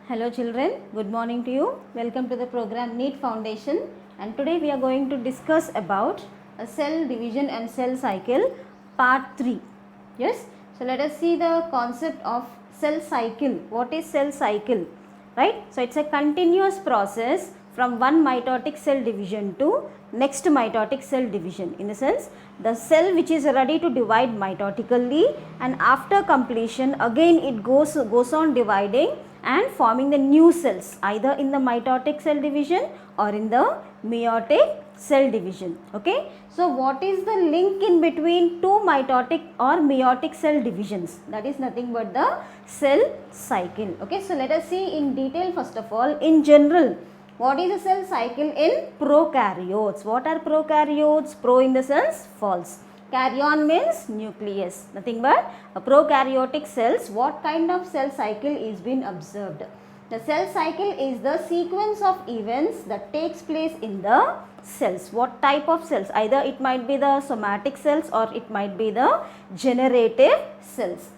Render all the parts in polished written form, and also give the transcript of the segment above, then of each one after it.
Hello children, good morning to you. Welcome to the program NEET Foundation, and today we are going to discuss about a cell division and cell cycle part 3. Yes, so let us see the concept of cell cycle. What is cell cycle? Right, so it's a continuous process from one mitotic cell division to next mitotic cell division. In the sense, the cell which is ready to divide mitotically, and after completion again it goes on dividing and forming the new cells either in the mitotic cell division or in the meiotic cell division. Okay, so what is the link in between two mitotic or meiotic cell divisions? That is nothing but the cell cycle. Okay, so let us see in detail. First of all, in general, what is a cell cycle in prokaryotes? What are prokaryotes? Pro in the sense false. Karyon means nucleus. Nothing but prokaryotic cells. What kind of cell cycle is being observed? The cell cycle is the sequence of events that takes place in the cells. What type of cells? Either it might be the somatic cells or it might be the generative cells.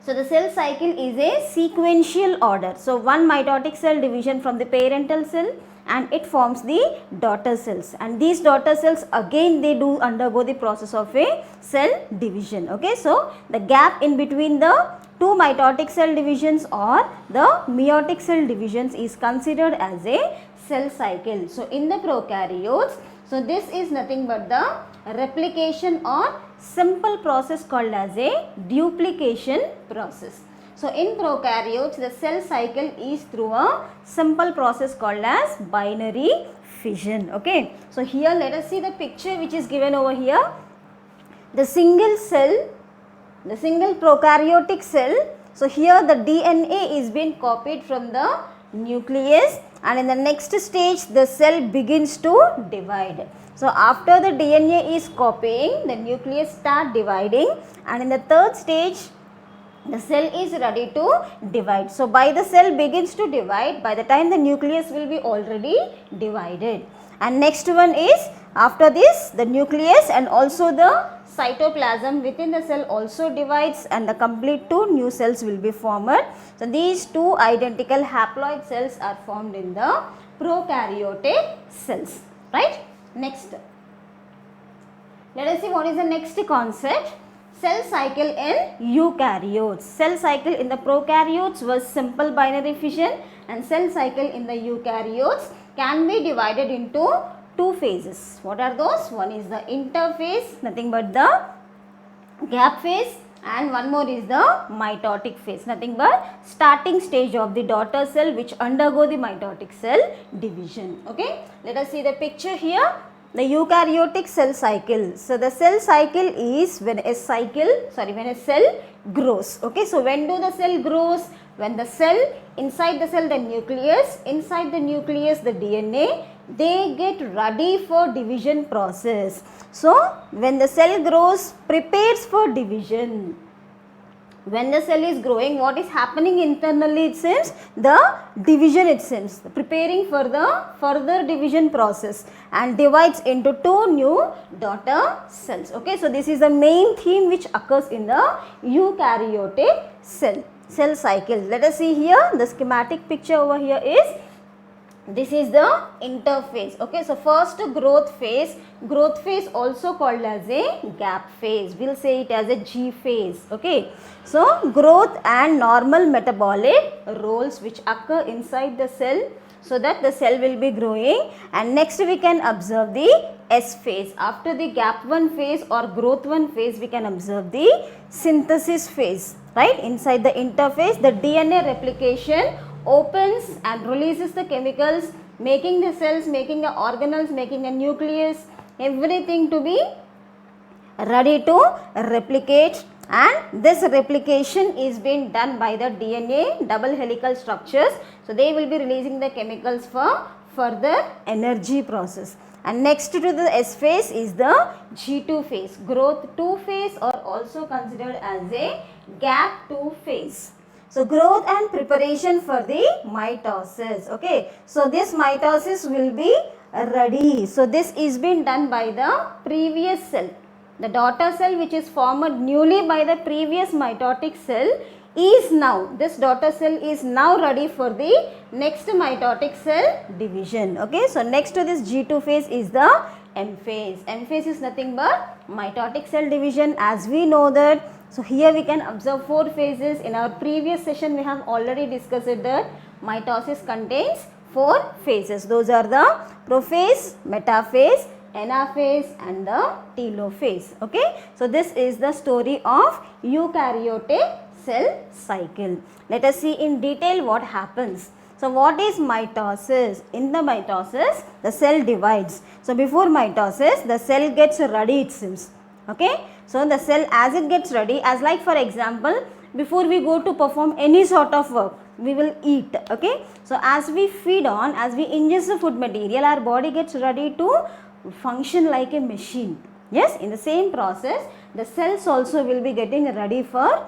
So the cell cycle is a sequential order. So one mitotic cell division from the parental cell and it forms the daughter cells, and these daughter cells again they do undergo the process of a cell division. Okay, so the gap in between the two mitotic cell divisions or the meiotic cell divisions is considered as a cell cycle. So in the prokaryotes, so this is nothing but the replication or simple process called as a duplication process. So in prokaryotes, the cell cycle is through a simple process called as binary fission. Okay, so here let us see the picture which is given over here. The single cell, the single prokaryotic cell. So here the DNA is being copied from the nucleus, and in the next stage the cell begins to divide. So after the DNA is copying, the nucleus start dividing, and in the third stage the cell is ready to divide. So by the cell begins to divide, by the time the nucleus will be already divided. And next one is, after this the nucleus and also the cytoplasm within the cell also divides, and the complete two new cells will be formed. So these two identical haploid cells are formed in the prokaryotic cells. Right? Next, let us see what is the next concept. Cell cycle in eukaryotes. Cell cycle in the prokaryotes was simple binary fission, and cell cycle in the eukaryotes can be divided into two phases. What are those? One is the interphase, nothing but the gap phase, and one more is the mitotic phase, nothing but starting stage of the daughter cell which undergo the mitotic cell division. Okay, let us see the picture here. The eukaryotic cell cycle. So the cell cycle is when a cell grows. Okay, so when do the cell grows? When the cell, inside the cell the nucleus, inside the nucleus the DNA, they get ready for division process. So when the cell grows, prepares for division. When the cell is growing, what is happening internally? It seems the division, it seems preparing for the further division process, and divides into two new daughter cells. Okay, so this is the main theme which occurs in the eukaryotic cell cycle. Let us see here the schematic picture over here is, this is the interphase. Okay, so first growth phase also called as a gap phase. We'll say it as a G phase. Okay, so growth and normal metabolic roles which occur inside the cell so that the cell will be growing. And next we can observe the S phase. After the gap 1 phase or growth 1 phase, we can observe the synthesis phase. Right, inside the interphase the DNA replication opens and releases the chemicals, making the cells, making the organelles, making a nucleus, everything to be ready to replicate. And this replication is being done by the DNA double helical structures. So they will be releasing the chemicals for further energy process. And next to the S phase is the G2 phase. Growth 2 phase or also considered as a gap 2 phase. So growth and preparation for the mitosis. Okay, so this mitosis will be ready. So this is being done by the previous cell. The daughter cell which is formed newly by the previous mitotic cell is now, this daughter cell is now ready for the next mitotic cell division. Okay, so next to this G2 phase is the M phase. M phase is nothing but mitotic cell division, as we know that. So here we can observe 4 phases. In our previous session we have already discussed that mitosis contains 4 phases. Those are the prophase, metaphase, anaphase and the telophase. Okay, so this is the story of eukaryotic cell cycle. Let us see in detail what happens. So what is mitosis? In the mitosis, the cell divides. So before mitosis, the cell gets ready, it seems. Okay, so the cell as it gets ready, as like for example, before we go to perform any sort of work, we will eat. Okay, so as we feed on, as we ingest the food material, our body gets ready to function like a machine. Yes, in the same process, the cells also will be getting ready for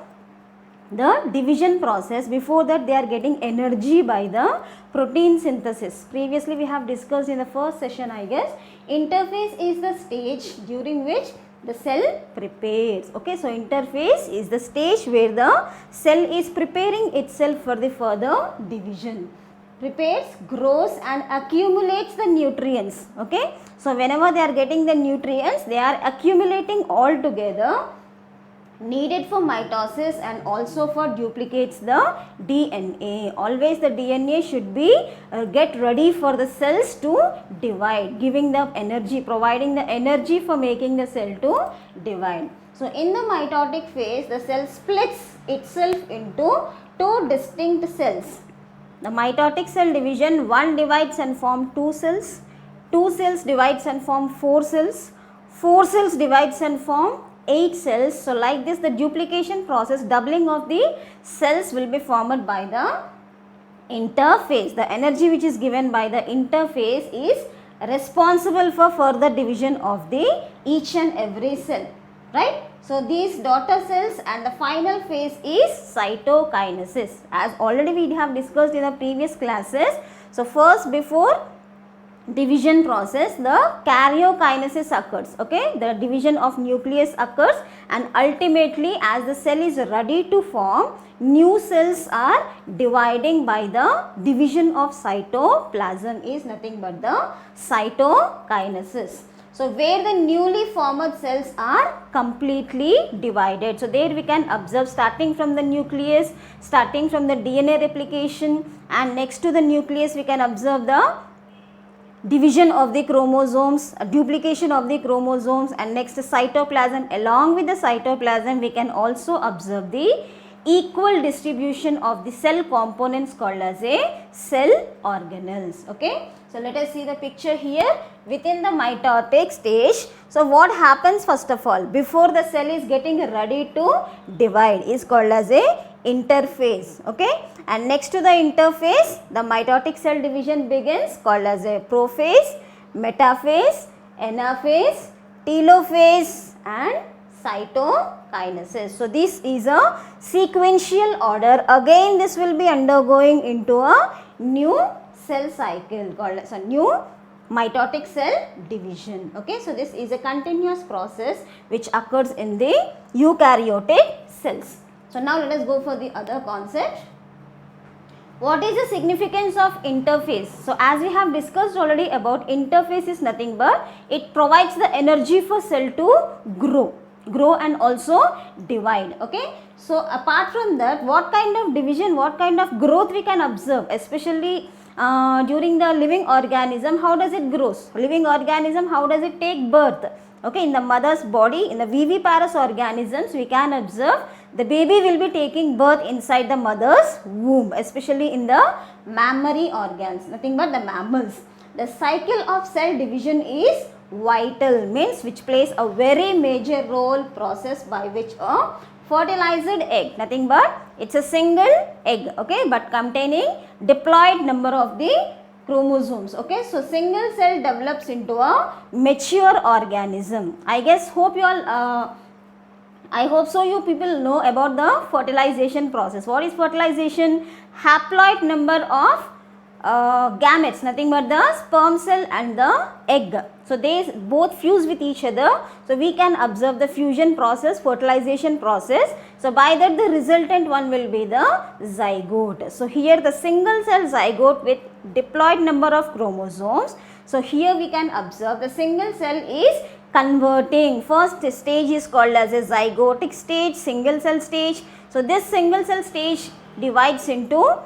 the division process. Before that, they are getting energy by the protein synthesis. Previously we have discussed in the first session, I guess. Interphase is the stage during which the cell prepares. Okay, so interphase is the stage where the cell is preparing itself for the further division. Prepares, grows and accumulates the nutrients. Okay, so whenever they are getting the nutrients, they are accumulating all together, needed for mitosis and also for duplicates the DNA. Always the DNA should be get ready for the cells to divide, giving the energy, providing the energy for making the cell to divide. So in the mitotic phase, the cell splits itself into 2 distinct cells. The mitotic cell division, 1 divides and form 2 cells, 2 cells divides and form 4 cells, 4 cells divides and form 8 cells. So like this, the duplication process, doubling of the cells will be formed by the interphase. The energy which is given by the interphase is responsible for further division of the each and every cell, right? So these daughter cells, and the final phase is cytokinesis, as already we have discussed in the previous classes. So first, before division process, the karyokinesis occurs. Okay, the division of nucleus occurs, and ultimately as the cell is ready to form, new cells are dividing by the division of cytoplasm, is nothing but the cytokinesis. So where the newly formed cells are completely divided. So there we can observe, starting from the nucleus, starting from the DNA replication, and next to the nucleus we can observe the division of the chromosomes, duplication of the chromosomes, and next cytoplasm. Along with the cytoplasm, we can also observe the equal distribution of the cell components called as a cell organelles. Okay, so let us see the picture here within the mitotic stage. So what happens first of all, before the cell is getting ready to divide, is called as a interphase. Okay, and next to the interphase, the mitotic cell division begins, called as a prophase, metaphase, anaphase, telophase and cytokinesis. So this is a sequential order. Again this will be undergoing into a new cell cycle called as a new mitotic cell division. Okay, so this is a continuous process which occurs in the eukaryotic cells. So now let us go for the other concept. What is the significance of interphase? So as we have discussed already about, interphase is nothing but it provides the energy for cell to grow and also divide. Okay, so apart from that, what kind of division, what kind of growth we can observe, especially during the living organism? How does it grow? Living organism, how does it take birth? Okay, in the mother's body, in the viviparous organisms, we can observe the baby will be taking birth inside the mother's womb, especially in the mammary organs, nothing but the mammals. The cycle of cell division is vital, means which plays a very major role, process by which a fertilized egg, nothing but it's a single egg, okay, but containing diploid number of the chromosomes. Okay, so single cell develops into a mature organism. I guess hope you all I hope so you people know about the fertilization process. What is fertilization? Haploid number of gametes, nothing but the sperm cell and the egg. So they both fuse with each other. So we can observe the fusion process, fertilization process. So by that the resultant one will be the zygote. So here the single cell zygote with diploid number of chromosomes. So here we can observe the single cell is converting. First stage is called as a zygotic stage, single cell stage. So this single cell stage divides into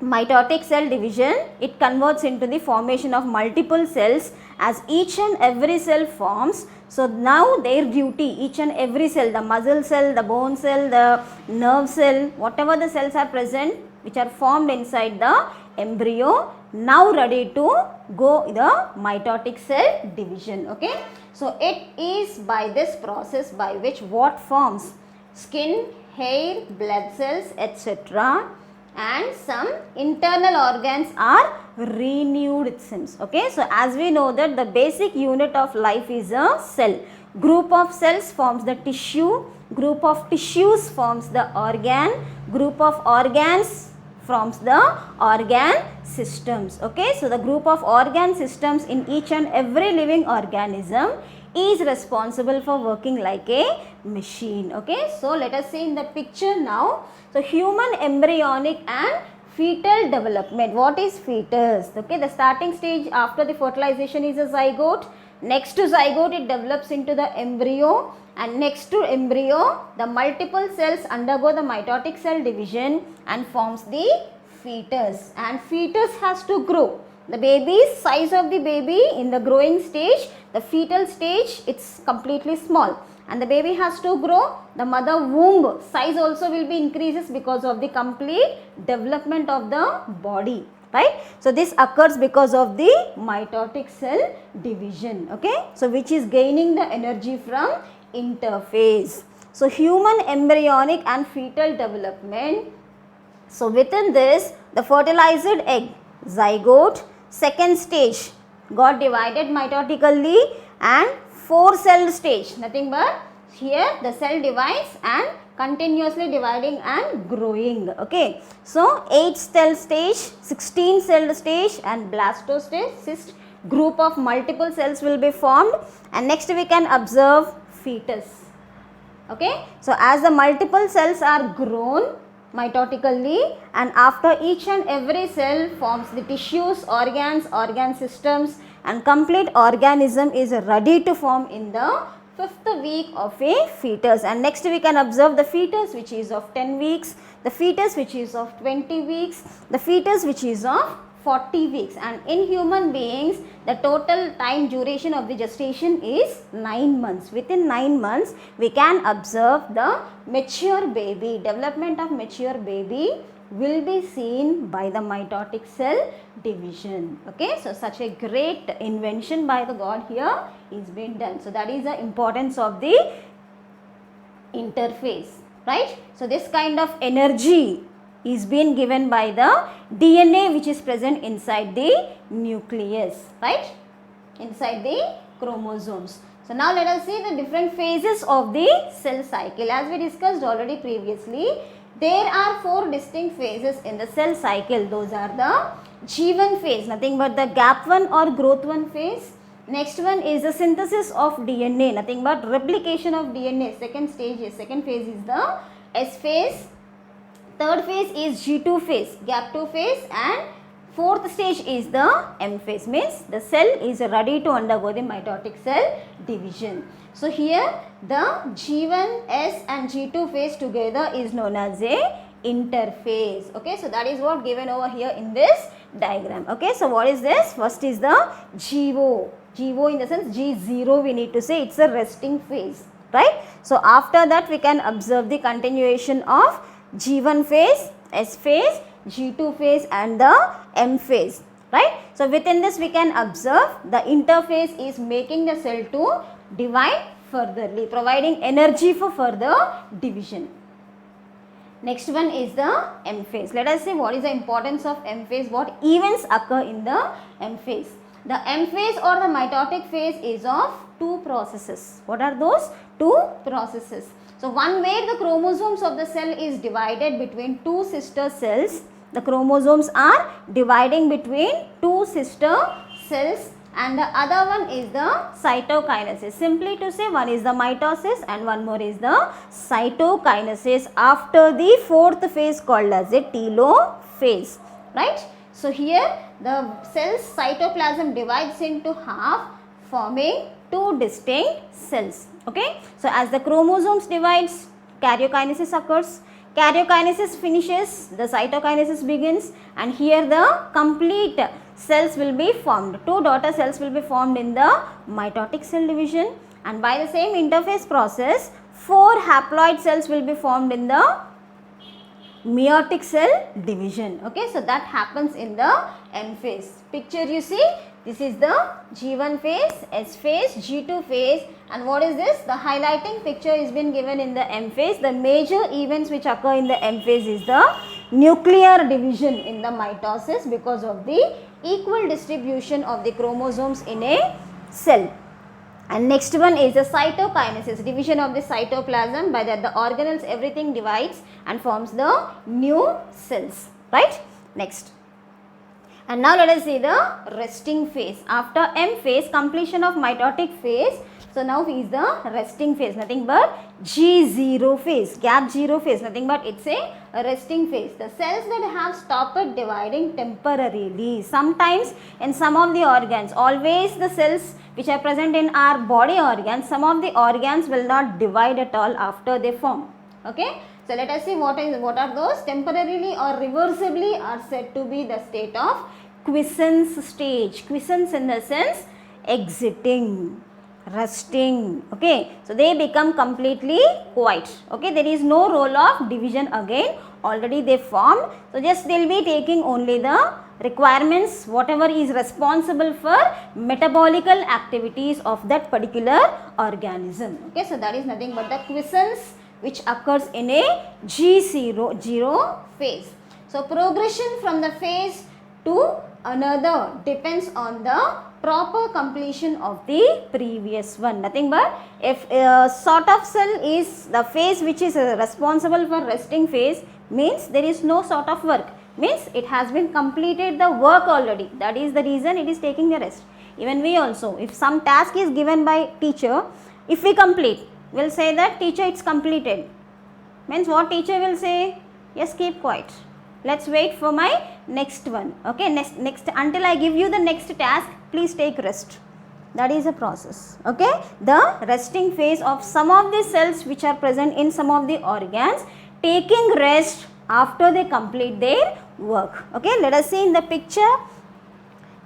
mitotic cell division. It converts into the formation of multiple cells as each and every cell forms. So now their duty, each and every cell, the muscle cell, the bone cell, the nerve cell, whatever the cells are present which are formed inside the embryo, now ready to go the mitotic cell division. Okay. So it is by this process by which what forms? Skin, hair, blood cells, etc. and some internal organs are renewed, it seems. Okay. So as we know that the basic unit of life is a cell. Group of cells forms the tissue, group of tissues forms the organ, group of organs forms the organ systems. Okay. So the group of organ systems in each and every living organism is responsible for working like a machine. Okay. So let us see in the picture now. So human embryonic and fetal development. What is fetus? Okay, the starting stage after the fertilization is a zygote. Next to zygote it develops into the embryo, and next to embryo the multiple cells undergo the mitotic cell division and forms the fetus, and fetus has to grow. The baby's size of the baby in the growing stage, the fetal stage, it's completely small, and the baby has to grow. The mother womb size also will be increases because of the complete development of the body, right? So this occurs because of the mitotic cell division. Okay, so which is gaining the energy from interphase. So human embryonic and fetal development. So within this, the fertilized egg, zygote, second stage got divided mitotically, and 4-celled stage, nothing but here the cell divides and continuously dividing and growing. Okay. So 8-cell stage, 16-celled stage and blastocyst, group of multiple cells will be formed, and next we can observe fetus. Okay. So as the multiple cells are grown mitotically, and after each and every cell forms the tissues, organs, organ systems, and complete organism is ready to form in the 5th week of a fetus. And next we can observe the fetus which is of 10 weeks, the fetus which is of 20 weeks, the fetus which is of 40 weeks, and in human beings the total time duration of the gestation is 9 months. Within 9 months we can observe the mature baby. Development of mature baby will be seen by the mitotic cell division. Okay, so such a great invention by the God here is being done. So that is the importance of the interphase, right? So this kind of energy is being given by the DNA which is present inside the nucleus, right? Inside the chromosomes. So now let us see the different phases of the cell cycle. As we discussed already previously, there are 4 distinct phases in the cell cycle. Those are the G1 phase, nothing but the gap 1 or growth 1 phase. Next one is the synthesis of DNA, nothing but replication of DNA. Second phase is the S phase. Third phase is G2 phase, gap 2 phase, and fourth stage is the M phase, means the cell is ready to undergo the mitotic cell division. So here the G1, S and G2 phase together is known as a interphase. Okay, so that is what given over here in this diagram. Okay, so what is this? First is the GO. GO in the sense G0 we need to say, it's a resting phase, right? So after that we can observe the continuation of G1 phase, S phase, G2 phase and the M phase, right? So within this we can observe the interphase is making the cell to divide furtherly, providing energy for further division. Next one is the M phase. Let us see what is the importance of M phase, what events occur in the M phase. The M phase or the mitotic phase is of 2 processes. What are those 2 processes? So one where the chromosomes of the cell is divided between 2 sister cells. The chromosomes are dividing between 2 sister cells, and the other one is the cytokinesis. Simply to say, one is the mitosis and one more is the cytokinesis after the fourth phase called as a telophase, right? So here the cell's cytoplasm divides into half, forming two distinct cells. Okay, so as the chromosomes divides, karyokinesis occurs. Karyokinesis finishes, the cytokinesis begins, and here the complete cells will be formed. Two daughter cells will be formed in the mitotic cell division, and by the same interphase process, four haploid cells will be formed in the meiotic cell division. Okay, so that happens in the M phase. Picture you see, this is the G1 phase, S phase, G2 phase, and what is this? The highlighting picture is been given in the M phase. The major events which occur in the M phase is the nuclear division in the mitosis because of the equal distribution of the chromosomes in a cell. And next one is the cytokinesis, division of the cytoplasm. By that the organelles, everything divides and forms the new cells, right? Next. And now let us see the resting phase. After M phase, completion of mitotic phase. So now is the resting phase, nothing but G0 phase, gap 0 phase, nothing but it's a resting phase. The cells that have stopped dividing temporarily. Sometimes in some of the organs, always the cells which are present in our body organs, some of the organs will not divide at all after they form. Okay. So let us see what are those. Temporarily or reversibly are said to be the state of quiescence stage. Quiescence in the sense exiting, resting. Okay, so they become completely quiet. Okay, there is no role of division again, already they formed. So just they will be taking only the requirements, whatever is responsible for metabolical activities of that particular organism. Okay, so that is nothing but the quiescence which occurs in a G0 phase. So progression from the phase to another depends on the proper completion of the previous one. Nothing but if a sort of cell is the phase which is responsible for resting phase, means there is no sort of work, means it has been completed the work already. That is the reason it is taking the rest. Even we also, if some task is given by teacher, if we complete, we will say that teacher it's completed. Means what teacher will say? Yes, keep quiet. Let's wait for my next one. Okay, next until I give you the next task, please take rest. That is a process. Okay, the resting phase of some of the cells which are present in some of the organs, taking rest after they complete their work. Okay, let us see in the picture.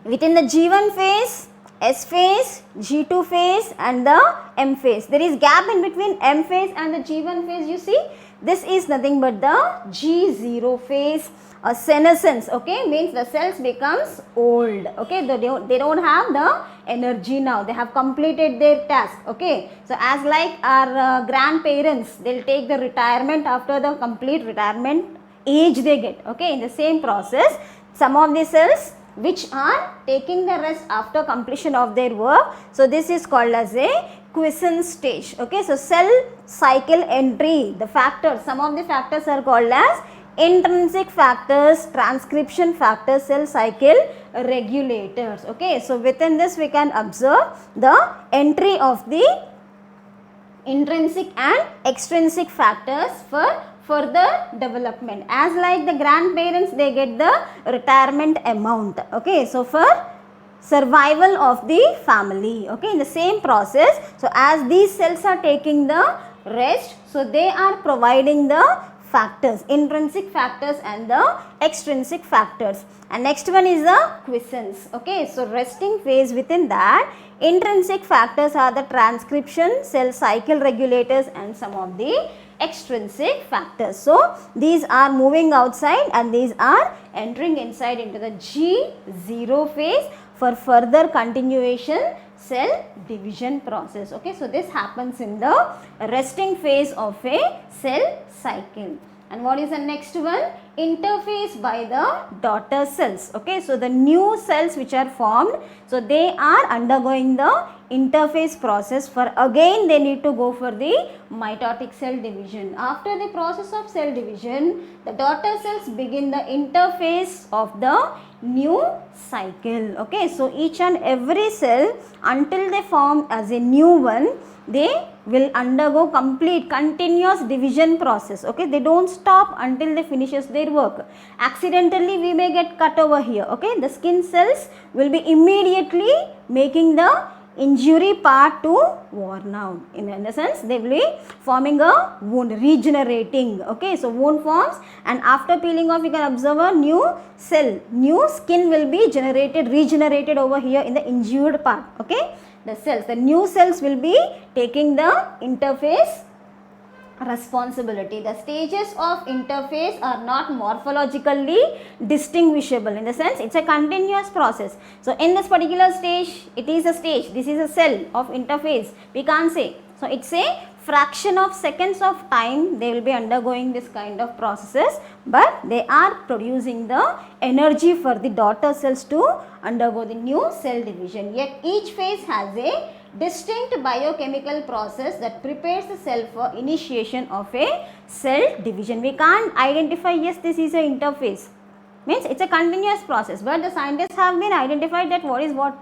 Within the G1 phase, S phase, G2 phase and the M phase. There is gap in between M phase and the G1 phase, you see. This is nothing but the G0 phase, a senescence. Okay, means the cells becomes old. Okay, they don't have the energy now. They have completed their task. Okay, so as like our grandparents, they'll take the retirement after the complete retirement age they get. Okay, in the same process, some of the cells which are taking the rest after completion of their work. So this is called as a quiescence stage. Okay, so cell cycle entry, the factors, some of the factors are called as intrinsic factors, transcription factors, cell cycle regulators. Okay, so within this we can observe the entry of the intrinsic and extrinsic factors for further development. As like the grandparents, they get the retirement amount. Okay, so for survival of the family. Okay, in the same process, so as these cells are taking the rest, so they are providing the factors, intrinsic factors and the extrinsic factors. And next one is the quiescence. Okay, so resting phase, within that intrinsic factors are the transcription, cell cycle regulators and some of the extrinsic factors. So these are moving outside and these are entering inside into the G0 phase for further continuation cell division process. Okay, so this happens in the resting phase of a cell cycle. And what is the next one? Interface by the daughter cells. Okay, so the new cells which are formed, so they are undergoing the interphase process. For again they need to go for the mitotic cell division. After the process of cell division, the daughter cells begin the interphase of the new cycle. Okay, so each and every cell, until they form as a new one, they will undergo complete continuous division process. Okay, they don't stop until they finishes their work. Accidentally we may get cut over here. Okay, the skin cells will be immediately making the injury part to worn out. In the sense, they will be forming a wound, regenerating. Okay, so wound forms, and after peeling off you can observe a new cell, new skin will be generated, regenerated over here in the injured part. Okay, the cells, the new cells will be taking the interphase responsibility. The stages of interphase are not morphologically distinguishable, in the sense it's a continuous process. So in this particular stage, it is a stage, this is a cell of interphase, we can't say. So it's a fraction of seconds of time they will be undergoing this kind of processes, but they are producing the energy for the daughter cells to undergo the new cell division. Yet each phase has a distinct biochemical process that prepares the cell for initiation of a cell division. We can't identify, yes, this is an interphase, means it's a continuous process, but the scientists have been identified that what is what.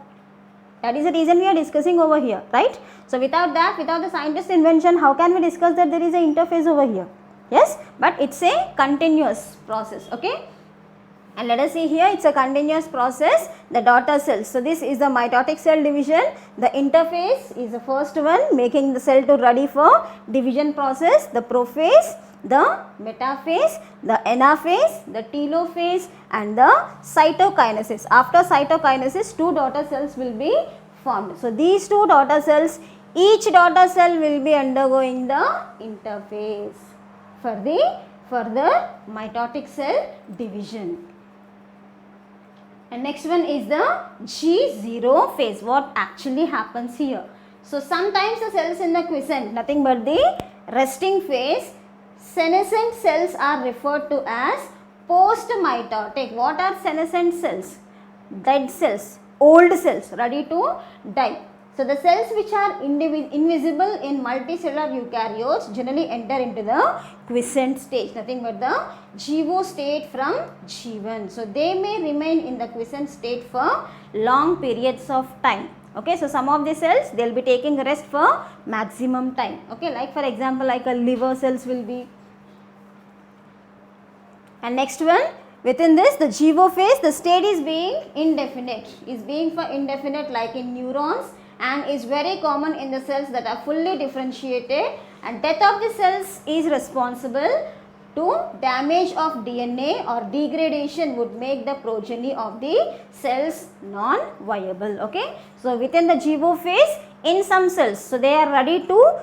That is the reason we are discussing over here, right? So without that, without the scientist invention, how can we discuss that there is an interphase over here? Yes, but it's a continuous process. Okay, and let us see here, it's a continuous process, the daughter cells. So this is the mitotic cell division. The interphase is the first one, making the cell to ready for division process. The prophase, the metaphase, the anaphase, the telophase, and the cytokinesis. After cytokinesis, two daughter cells will be formed. So these two daughter cells, each daughter cell will be undergoing the interphase for the further mitotic cell division. And next one is the G0 phase. What actually happens here? So sometimes the cells in the quiescent, nothing but the resting phase, senescent cells are referred to as post-mitotic. What are senescent cells? Dead cells, old cells, ready to die. So the cells which are invisible in multicellular eukaryotes generally enter into the quiescent stage, nothing but the GO state from G1. So they may remain in the quiescent state for long periods of time. Okay, so some of the cells, they will be taking rest for maximum time. Okay, like for example, like a liver cells will be. And next one, within this, the GO phase, the state is being indefinite, like in neurons, and is very common in the cells that are fully differentiated, and death of the cells is responsible to damage of DNA, or degradation would make the progeny of the cells non-viable. Okay, so within the GO phase, in some cells, so they are ready to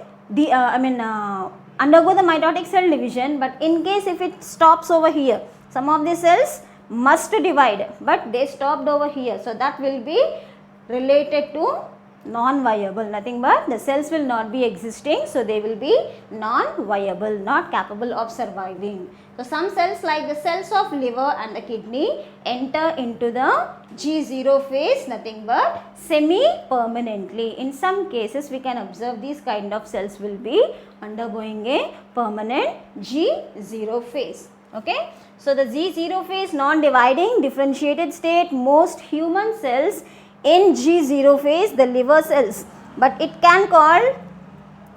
undergo the mitotic cell division, but in case if it stops over here, some of the cells must divide, but they stopped over here, so that will be related to non-viable, nothing but the cells will not be existing, so they will be non-viable, not capable of surviving. So some cells like the cells of liver and the kidney enter into the G0 phase, nothing but semi-permanently. In some cases we can observe these kind of cells will be undergoing a permanent G0 phase. Okay, so the G0 phase, non-dividing differentiated state, most human cells in G0 phase, the liver cells, but it can call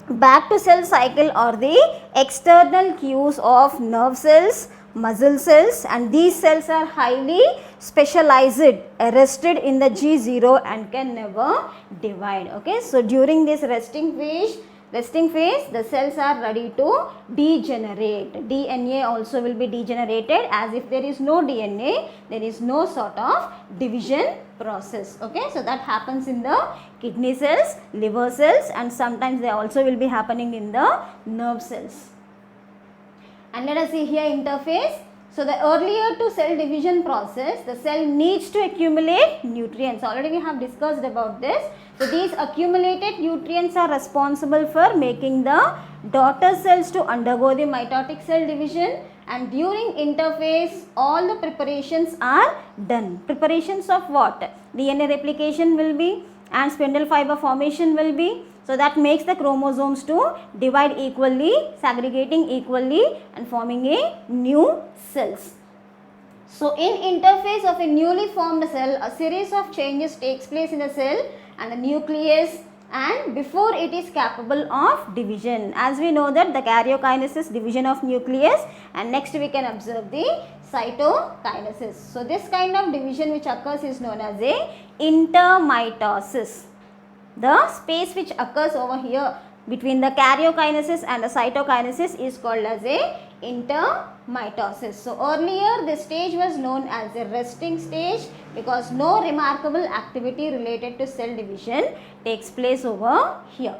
back to cell cycle or the external cues of nerve cells, muscle cells, and these cells are highly specialized, arrested in the G0 and can never divide. Okay, so during this resting phase, the cells are ready to degenerate. DNA also will be degenerated, as if there is no DNA, there is no sort of division process. Okay, so that happens in the kidney cells, liver cells, and sometimes they also will be happening in the nerve cells. And let us see here interphase. So the earlier to cell division process, the cell needs to accumulate nutrients. Already we have discussed about this. So these accumulated nutrients are responsible for making the daughter cells to undergo the mitotic cell division, and during interphase all the preparations are done. Preparations of what? DNA replication will be and spindle fiber formation will be. So that makes the chromosomes to divide equally, segregating equally and forming a new cells. So in interphase of a newly formed cell, a series of changes takes place in the cell and the nucleus, and before it is capable of division. As we know that the karyokinesis, division of nucleus, and next we can observe the cytokinesis. So this kind of division which occurs is known as a intermitosis. The space which occurs over here between the karyokinesis and the cytokinesis is called as a intermitosis. So earlier this stage was known as a resting stage because no remarkable activity related to cell division takes place over here.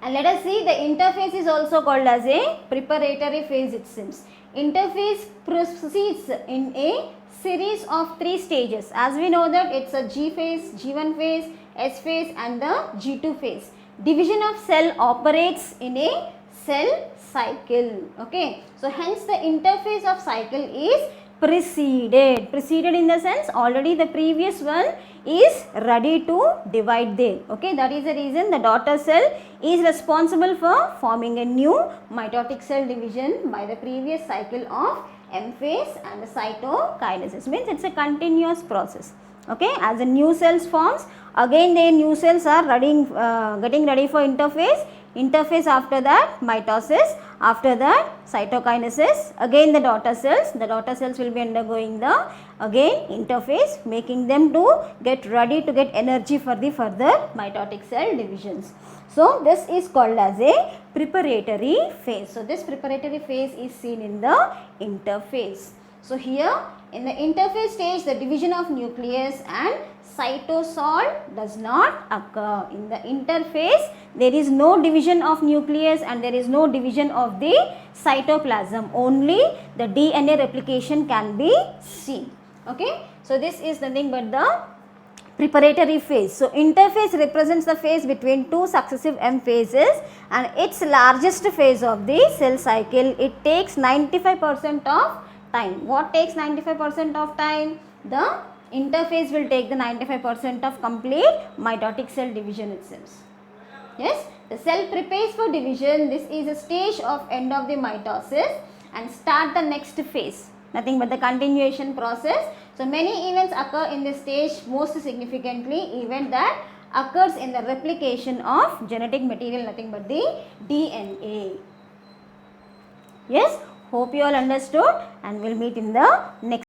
And let us see, the interphase is also called as a preparatory phase, it seems. Interphase proceeds in a series of 3 stages. As we know that it's a G phase, G1 phase, S phase and the G2 phase. Division of cell operates in a cell cycle. Okay. So hence the interphase of cycle is preceded in the sense already the previous one is ready to divide there. Okay. That is the reason the daughter cell is responsible for forming a new mitotic cell division by the previous cycle of M phase and the cytokinesis. Means it's a continuous process. Okay. As the new cells forms, again the new cells are getting ready for interphase. Interphase, after that mitosis, after that cytokinesis, again the daughter cells will be undergoing the again interphase, making them to get ready to get energy for the further mitotic cell divisions. So this is called as a preparatory phase. So this preparatory phase is seen in the interphase. So here in the interphase stage, the division of nucleus and cytosol does not occur. In the interphase, there is no division of nucleus and there is no division of the cytoplasm. Only the DNA replication can be seen. Okay. So this is nothing but the preparatory phase. So interphase represents the phase between two successive M phases and its largest phase of the cell cycle. It takes 95% of time. What takes 95% of time? The interphase will take the 95% of complete mitotic cell division itself. Yes, the cell prepares for division. This is a stage of end of the mitosis and start the next phase. Nothing but the continuation process. So many events occur in this stage. Most significantly, event that occurs in the replication of genetic material, nothing but the DNA. Yes, hope you all understood and we'll meet in the next